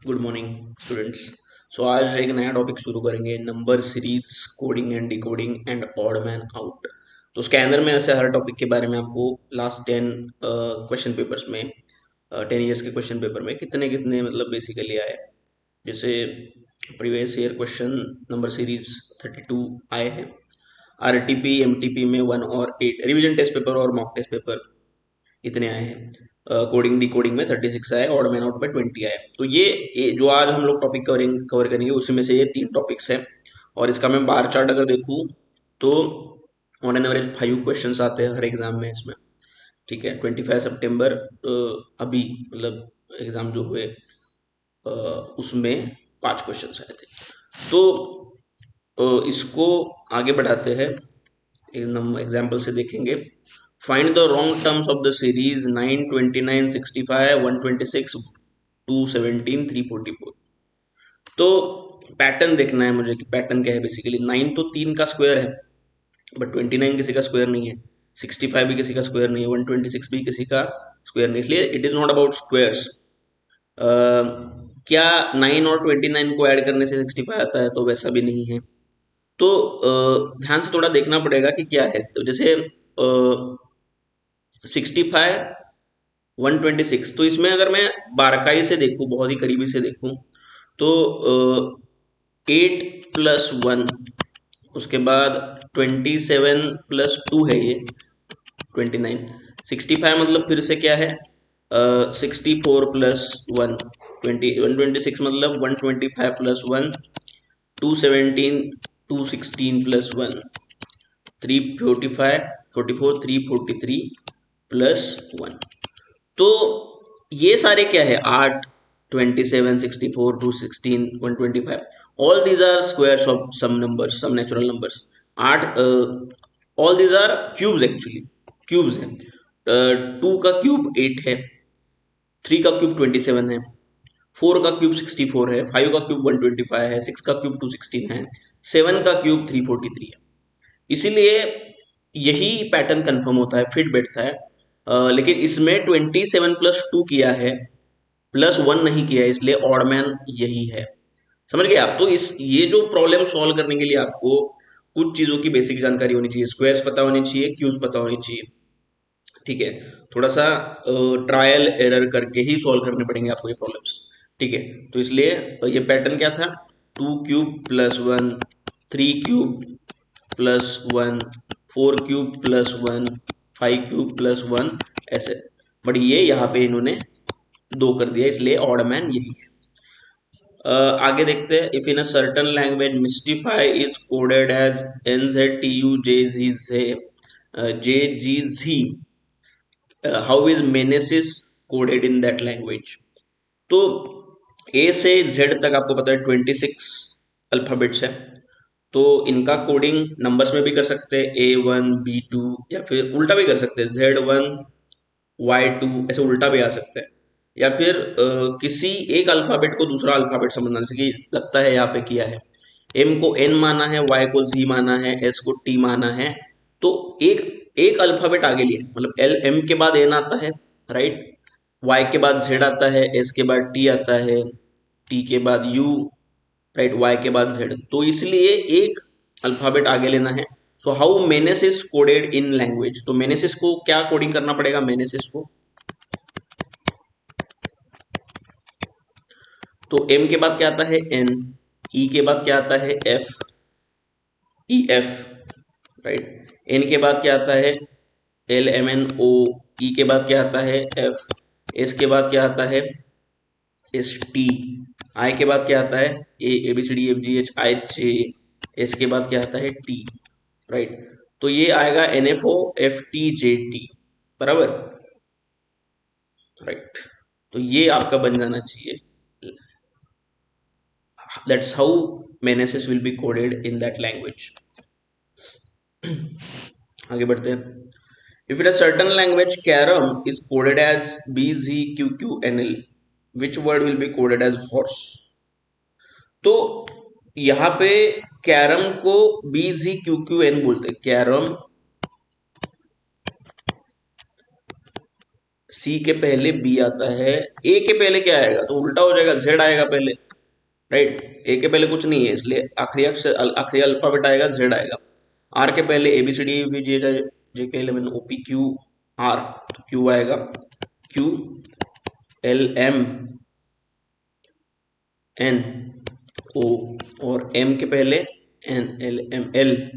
Good morning students. सो आज एक नया टॉपिक शुरू करेंगे, number series coding and decoding and odd man out. तो उसके अंदर में ऐसे हर टॉपिक के बारे में आपको लास्ट 10 क्वेश्चन पेपर्स में 10 ईयर्स के क्वेश्चन पेपर में कितने कितने मतलब बेसिकली आए। जैसे previous year question number series 32 आए हैं, आरटीपी एमटीपी में 1 और 8, रिविजन टेस्ट पेपर और मॉक टेस्ट पेपर इतने आए हैं। कोडिंग डी कोडिंग में 36 आए, ऑड मैन आउट में 20 आए। तो ये जो आज हम लोग टॉपिक कवर करेंगे उसी में से ये 3 टॉपिक्स हैं। और इसका मैं बार चार्ट अगर देखूँ तो ऑन एन एवरेज 5 क्वेश्चन आते हैं हर एग्जाम में इसमें। ठीक है, 25 सितंबर अभी मतलब एग्जाम जो हुए उसमें 5 क्वेश्चन आए थे। तो इसको आगे बढ़ाते हैं, एग्जाम्पल से देखेंगे। Find the wrong terms of the series 9, 29, 65, 126, 217, 344। तो पैटर्न देखना है मुझे कि पैटर्न क्या है। बेसिकली 9 तो 3 का स्क्वायर है, बट 29 किसी का स्क्वायर नहीं है, 65 भी किसी का स्क्वायर नहीं है, 126 भी किसी का स्क्वायर नहीं, इसलिए it is not about squares. क्या 9 और 29 को ऐड करने से 65 आता है? तो वैसा भी नहीं है। तो ध्यान से थोड़ा देखना पड़ेगा कि क्या है। तो जैसे 65, 126, तो इसमें अगर मैं बारकाई से देखूं, बहुत ही करीबी से देखूं, तो 8 + 1, उसके बाद 27 + 2 है ये 29, 65 मतलब फिर से क्या है 64 + 1, 126 मतलब 125 + 1, 217, 216 + 1, 345, 44, 343 +1। तो ये सारे क्या है, 8, 27, 64, 216, 125, all these are squares of some numbers, some natural numbers. 8, all these are cubes, actually cubes हैं। 2 का क्यूब 8 है, 3 का क्यूब 27 है, 4 का क्यूब 64 है, 5 का क्यूब 125 है, 6 का क्यूब 216 है, 7 का क्यूब 343 है। इसीलिए यही पैटर्न कंफर्म होता है, फिट बैठता है। लेकिन इसमें 27 + 2 किया है, +1 नहीं किया है, इसलिए ऑड मैन यही है। समझ गए आप? तो इस ये जो प्रॉब्लम सॉल्व करने के लिए आपको कुछ चीजों की बेसिक जानकारी होनी चाहिए, स्क्वायर्स पता होनी चाहिए, क्यूब्स पता होनी चाहिए। ठीक है, थोड़ा सा ट्रायल एरर करके ही सॉल्व करने पड़ेंगे आपको ये प्रॉब्लम्स। ठीक है, तो इसलिए ये पैटर्न क्या था, 2³ + 1, 3³ + 1, 4³ + 1, 5³ + 1, ऐसे। बट ये यहाँ पे इन्होंने 2 कर दिया, इसलिए ऑड मैन यही है। आगे देखते हैं। If in a certain language mystify is coded as NZTUJZZ, how is मेनेसिस कोडेड इन दैट लैंग्वेज? तो ए से जेड तक आपको पता है 26 अल्फाबेट्स है। तो इनका कोडिंग नंबर्स में भी कर सकते हैं, A1, B2, या फिर उल्टा भी कर सकते हैं, Z1, Y2, ऐसे उल्टा भी आ सकते हैं। या फिर किसी एक अल्फाबेट को दूसरा अल्फाबेट समझना, जैसे कि लगता है यहाँ पे किया है, M को N माना है, Y को Z माना है, S को T माना है। तो एक एक अल्फाबेट आगे लिया, मतलब M के बाद N आता है, राइट, Y के बाद Z आता है, S के बाद T आता है, T के बाद U, राइट, Y के बाद Z। तो इसलिए एक अल्फाबेट आगे लेना है। सो हाउ मेनेसिस कोडेड इन लैंग्वेज? तो मेनेसिस को क्या कोडिंग करना पड़ेगा? मेनेसिस को, तो M के बाद क्या आता है? N, E के बाद क्या आता है? F, EF, राइट, N के बाद क्या आता है? LMNO, E के बाद क्या आता है? F, S के बाद क्या आता है? ST, I के बाद क्या आता है? ABCDFGHIJ, S के बाद क्या आता है? T, right. तो ये आएगा NFOFTJT, बराबर, राइट। तो ये आपका बन जाना चाहिए। That's how menaces will be coded in that language. आगे बढ़ते हैं। If in a certain language carom is coded as BZQQNL, which word will be coded as horse? तो यहाँ पे कैरम को BZQQN बोलते हैं, कैरम सी के पहले बी आता है, ए के पहले क्या आएगा, तो उल्टा हो जाएगा, जेड आएगा पहले, राइट। ए के पहले कुछ नहीं है, इसलिए आखिरी अक्षर आखिरी अल्फाबेट आएगा, जेड आएगा। आर के पहले A B C D E F G H J K L M N O P Q R, तो क्यू आएगा, Q L M N O, और एम के पहले एन एल एम एल,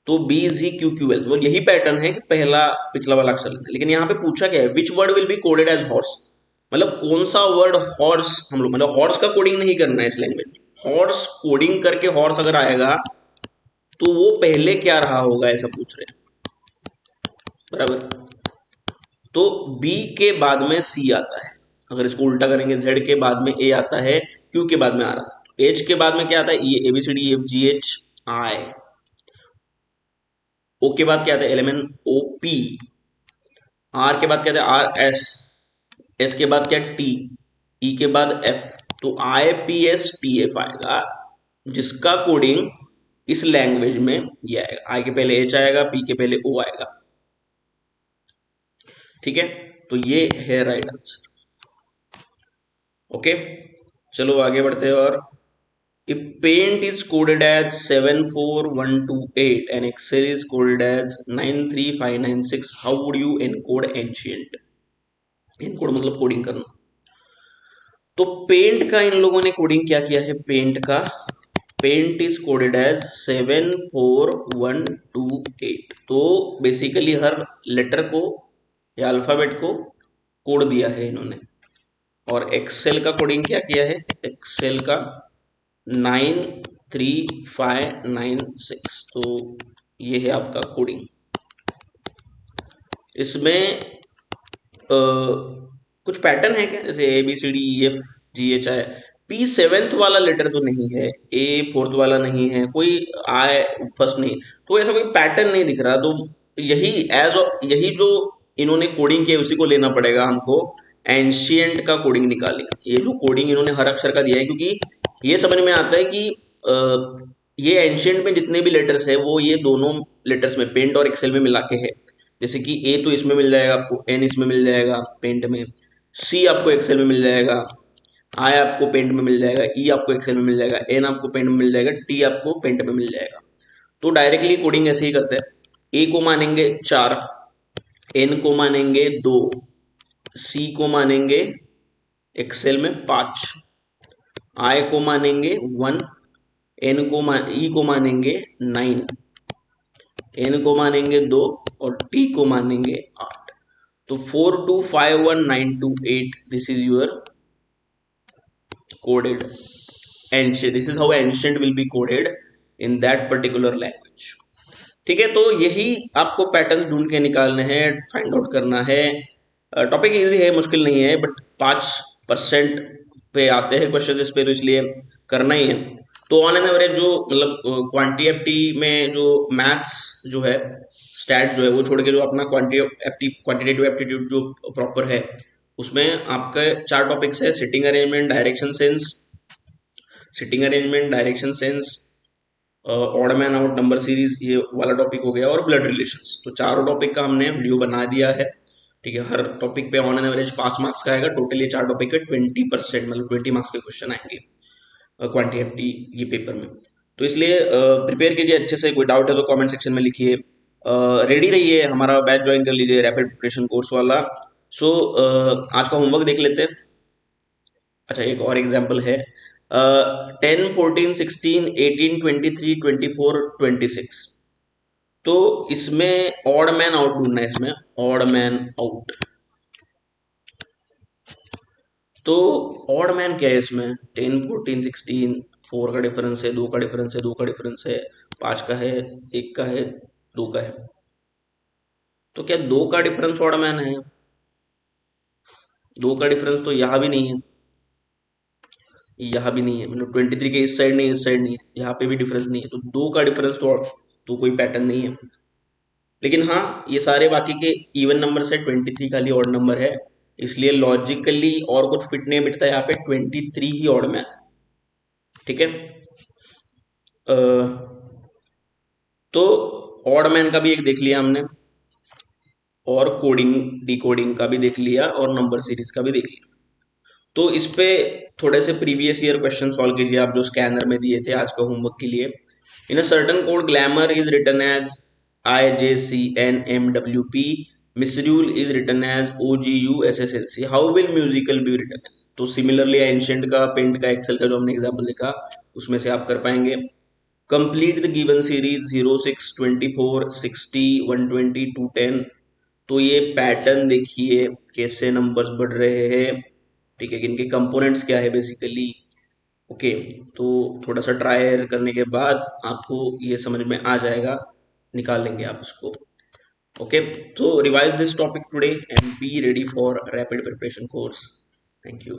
तो B G Q Q L. तो यही pattern है कि पहला पिछला वाला अक्षर लेते हैं। लेकिन यहाँ पे पूछा क्या है, which word will be coded as horse, मतलब कौन सा वर्ड हॉर्स, हम लोग मतलब हॉर्स का कोडिंग नहीं करना है इस लैंग्वेज में। हॉर्स कोडिंग करके हॉर्स अगर आएगा तो वो पहले क्या रहा होगा, ऐसा पूछ रहे हैं, बराबर। तो बी के बाद में सी आता है, अगर इसको उल्टा करेंगे, जेड के बाद में ए आता है, क्यू के बाद में आर आता है, एच के बाद में क्या आता है, A B C D F G H I, O के बाद क्या आता है, L M N O P, R के बाद क्या आता है, आर एस, एस के बाद क्या, टी, ई के बाद एफ, तो I P S T F आएगा, जिसका कोडिंग इस लैंग्वेज में ये आएगा। आई के पहले एच आएगा, पी के पहले ओ आएगा, ठीक है। तो ये है राइट आंसर। ओके, चलो आगे बढ़ते हैं। और if paint is coded as 74128 and excel is coded as 93596, how would you encode ancient? encode मतलब कोडिंग करना। तो पेंट का इन लोगों ने कोडिंग क्या किया है, पेंट का, पेंट इज कोडेड एज 74128, तो बेसिकली हर लेटर को या अल्फाबेट को कोड दिया है इन्होंने। और एक्सेल का कोडिंग क्या किया है, एक्सेल का 93596, तो ये है आपका कोडिंग। इसमें कुछ पैटर्न है क्या, जैसे A B C D E F G H I, P seventh वाला लेटर तो नहीं है, ए फोर्थ वाला नहीं है, कोई आई फर्स्ट नहीं, तो ऐसा कोई पैटर्न नहीं दिख रहा। तो यही यही जो इन्होंने कोडिंग किया उसी को लेना पड़ेगा हमको, एंशियंट का कोडिंग निकालेंगे। ये जो कोडिंग इन्होंने हर अक्षर का दिया है, क्योंकि ये समझ में आता है कि ये एंशियंट में जितने भी लेटर्स है वो ये दोनों लेटर्स में, पेंट और एक्सेल में मिला के है। जैसे कि ए तो इसमें मिल जाएगा आपको, एन इसमें मिल जाएगा पेंट में, सी आपको एक्सेल में मिल जाएगा, आई आपको पेंट में मिल जाएगा, ई आपको एक्सेल में मिल जाएगा, एन आपको पेंट में मिल जाएगा, टी आपको पेंट में मिल जाएगा। तो डायरेक्टली कोडिंग ऐसे ही करते हैं, ए को मानेंगे 4, एन को मानेंगे 2, सी को मानेंगे एक्सेल में 5, आई को मानेंगे 1, एन को ई को मानेंगे 9, एन को मानेंगे 2, और टी को मानेंगे 8। तो 4251928, this is your coded ancient, this is how ancient will be coded in that particular language. ठीक है, तो यही आपको पैटर्न्स ढूंढ के निकालने हैं, फाइंड आउट करना है। टॉपिक इजी है, मुश्किल नहीं है, बट 5% पे आते हैं क्वेश्चन इस पे, तो इसलिए करना ही है। तो ऑन एन एवरेज जो मतलब क्वांटिटी में जो मैथ्स जो है, स्टैट जो है, वो छोड़ के जो अपना क्वांटिटेटिव एप्टीट्यूड जो प्रॉपर है, उसमें आपके 4 टॉपिक्स है, sitting arrangement, direction sense, odd man out, number series, ये वाला टॉपिक हो गया, और ब्लड रिलेशंस। तो चारों टॉपिक का हमने वीडियो बना दिया है, ठीक है। हर टॉपिक पे ऑन एन एवरेज 5 मार्क्स का आएगा, टोटल ये 4 टॉपिक के 20%, मतलब 20 मार्क्स के क्वेश्चन आएंगे क्वांटिटी ये पेपर में। तो इसलिए प्रिपेयर कीजिए अच्छे से, कोई डाउट है तो कमेंट सेक्शन में लिखिए। रेडी रहिए, हमारा बैच ज्वाइन कर लीजिए, रैपिड प्रिपरेशन कोर्स वाला। सो आज का होमवर्क देख लेते हैं। अच्छा, एक और एग्जाम्पल है, 10 14 16 18 23 24 26, तो इसमें ऑड मैन आउट ढूंढना है, इसमें ऑड मैन आउट। तो ऑड मैन क्या है इसमें, 10 14 16, 4 का डिफरेंस है, 2 का डिफरेंस है, 2 का डिफरेंस है, 5 का है, 1 का है, 2 का है। तो क्या 2 का डिफरेंस ऑड मैन है? 2 का डिफरेंस तो यहाँ भी नहीं है, यहाँ भी नहीं है, मतलब 23 के इस साइड नहीं, इस साइड नहीं है, यहाँ पे भी डिफरेंस नहीं है, तो 2 का डिफरेंस तो कोई पैटर्न नहीं है। लेकिन हाँ, ये सारे बाकी के इवन नंबर से, 23 खाली ऑड नंबर है, इसलिए लॉजिकली और कुछ फिट नहीं बिठता यहाँ पे, 23 ही ऑड में है, ठीक है। तो ऑड मैन का भी एक देख लिया हमने। और कोडिंग डिकोडिंग का भी देख लिया और नंबर सीरीज का भी देख लिया। तो इस पे थोड़े से प्रीवियस ईयर क्वेश्चन सॉल्व कीजिए आप जो स्कैनर में दिए थे आज का होमवर्क के लिए। In a certain code glamour is written as IJCNMWP, misrule is written as OGUSSLC, how will musical be written as? तो सिमिलरली एंशियंट का पेंट का एक्सेल का जो हमने एग्जांपल देखा उसमें से आप कर पाएंगे। Complete the given series 0 6 24 60 120 210। तो ये पैटर्न देखिए कैसे नंबर्स बढ़ रहे हैं, ठीक है, इनके कंपोनेंट्स क्या है बेसिकली। ओके, तो थोड़ा सा ट्राई करने के बाद आपको ये समझ में आ जाएगा, निकाल लेंगे आप इसको। ओके, तो revise this topic today and be ready for rapid preparation course. Thank you.